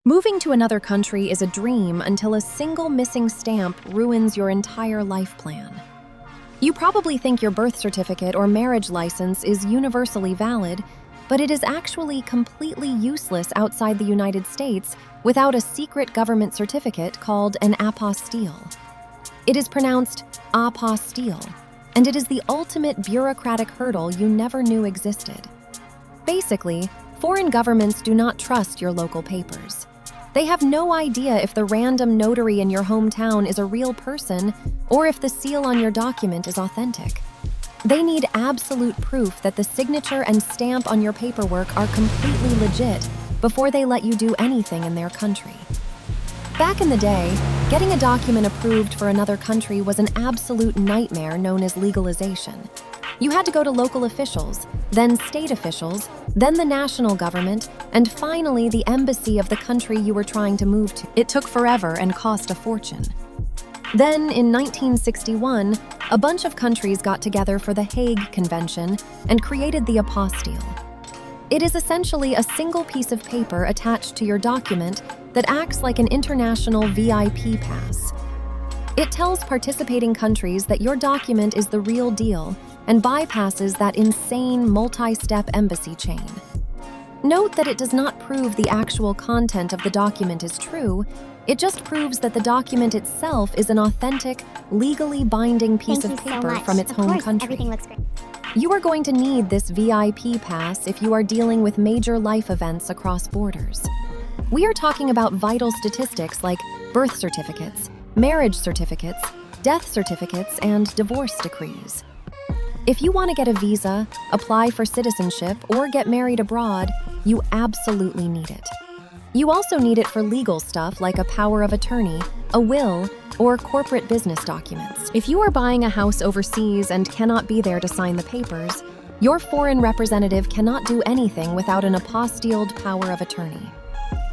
Moving to another country is a dream until a single missing stamp ruins your entire life plan. You probably think your birth certificate or marriage license is universally valid, but it is actually completely useless outside the United States without a secret government certificate called an apostille. It is pronounced apostille, and it is the ultimate bureaucratic hurdle you never knew existed. Basically, foreign governments do not trust your local papers. They have no idea if the random notary in your hometown is a real person or if the seal on your document is authentic. They need absolute proof that the signature and stamp on your paperwork are completely legit before they let you do anything in their country. Back in the day, getting a document approved for another country was an absolute nightmare known as legalization. You had to go to local officials, then state officials, then the national government, and finally the embassy of the country you were trying to move to. It took forever and cost a fortune. Then, in 1961, a bunch of countries got together for the Hague Convention and created the apostille. It is essentially a single piece of paper attached to your document that acts like an international VIP pass. It tells participating countries that your document is the real deal and bypasses that insane multi-step embassy chain. Note that it does not prove the actual content of the document is true, it just proves that the document itself is an authentic, legally binding piece of paper from its home country. Everything looks great. You are going to need this VIP pass if you are dealing with major life events across borders. We are talking about vital statistics like birth certificates, marriage certificates, death certificates, and divorce decrees. If you want to get a visa, apply for citizenship, or get married abroad, you absolutely need it. You also need it for legal stuff like a power of attorney, a will, or corporate business documents. If you are buying a house overseas and cannot be there to sign the papers, your foreign representative cannot do anything without an apostilled power of attorney.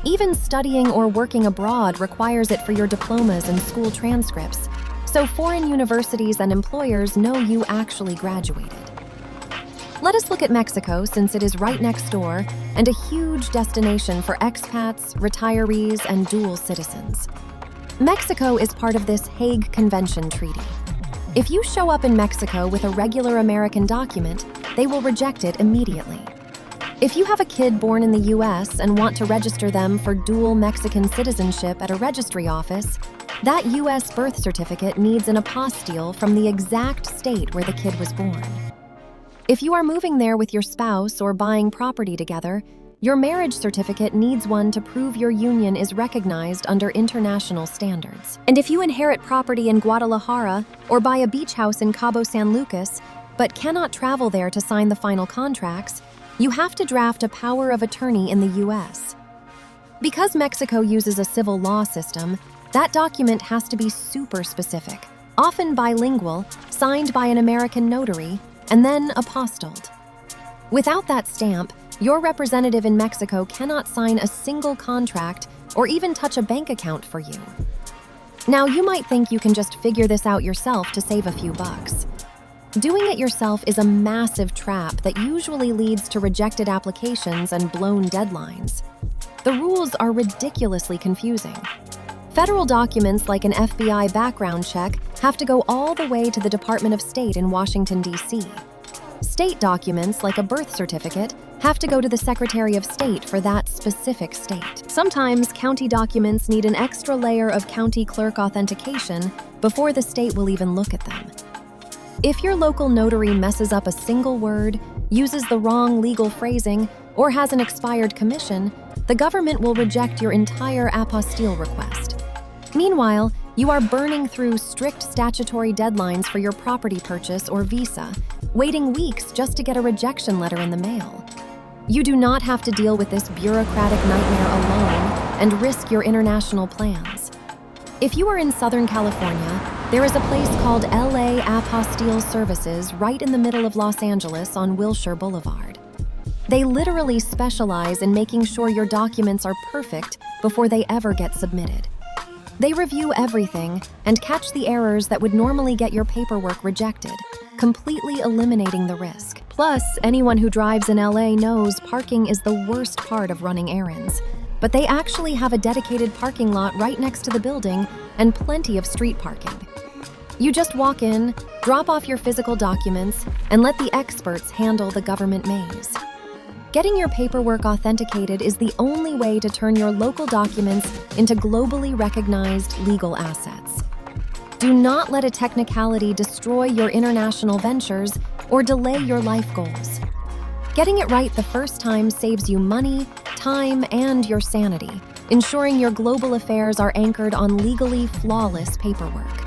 Even studying or working abroad requires it for your diplomas and school transcripts, so foreign universities and employers know you actually graduated. Let us look at Mexico since it is right next door and a huge destination for expats, retirees, and dual citizens. Mexico is part of this Hague Convention Treaty. If you show up in Mexico with a regular American document, they will reject it immediately. If you have a kid born in the US and want to register them for dual Mexican citizenship at a registry office, that US birth certificate needs an apostille from the exact state where the kid was born. If you are moving there with your spouse or buying property together, your marriage certificate needs one to prove your union is recognized under international standards. And if you inherit property in Guadalajara or buy a beach house in Cabo San Lucas, but cannot travel there to sign the final contracts, you have to draft a power of attorney in the US. Because Mexico uses a civil law system, that document has to be super specific, often bilingual, signed by an American notary, and then apostilled. Without that stamp, your representative in Mexico cannot sign a single contract or even touch a bank account for you. Now, you might think you can just figure this out yourself to save a few bucks. Doing it yourself is a massive trap that usually leads to rejected applications and blown deadlines. The rules are ridiculously confusing. Federal documents like an FBI background check have to go all the way to the Department of State in Washington, D.C. State documents like a birth certificate have to go to the Secretary of State for that specific state. Sometimes county documents need an extra layer of county clerk authentication before the state will even look at them. If your local notary messes up a single word, uses the wrong legal phrasing, or has an expired commission, the government will reject your entire apostille request. Meanwhile, you are burning through strict statutory deadlines for your property purchase or visa, waiting weeks just to get a rejection letter in the mail. You do not have to deal with this bureaucratic nightmare alone and risk your international plans. If you are in Southern California, there is a place called LA Apostille Services right in the middle of Los Angeles on Wilshire Boulevard. They literally specialize in making sure your documents are perfect before they ever get submitted. They review everything and catch the errors that would normally get your paperwork rejected, completely eliminating the risk. Plus, anyone who drives in LA knows parking is the worst part of running errands. but they actually have a dedicated parking lot right next to the building and plenty of street parking. You just walk in, drop off your physical documents, and let the experts handle the government maze. Getting your paperwork authenticated is the only way to turn your local documents into globally recognized legal assets. Do not let a technicality destroy your international ventures or delay your life goals. Getting it right the first time saves you money, time, and your sanity, ensuring your global affairs are anchored on legally flawless paperwork.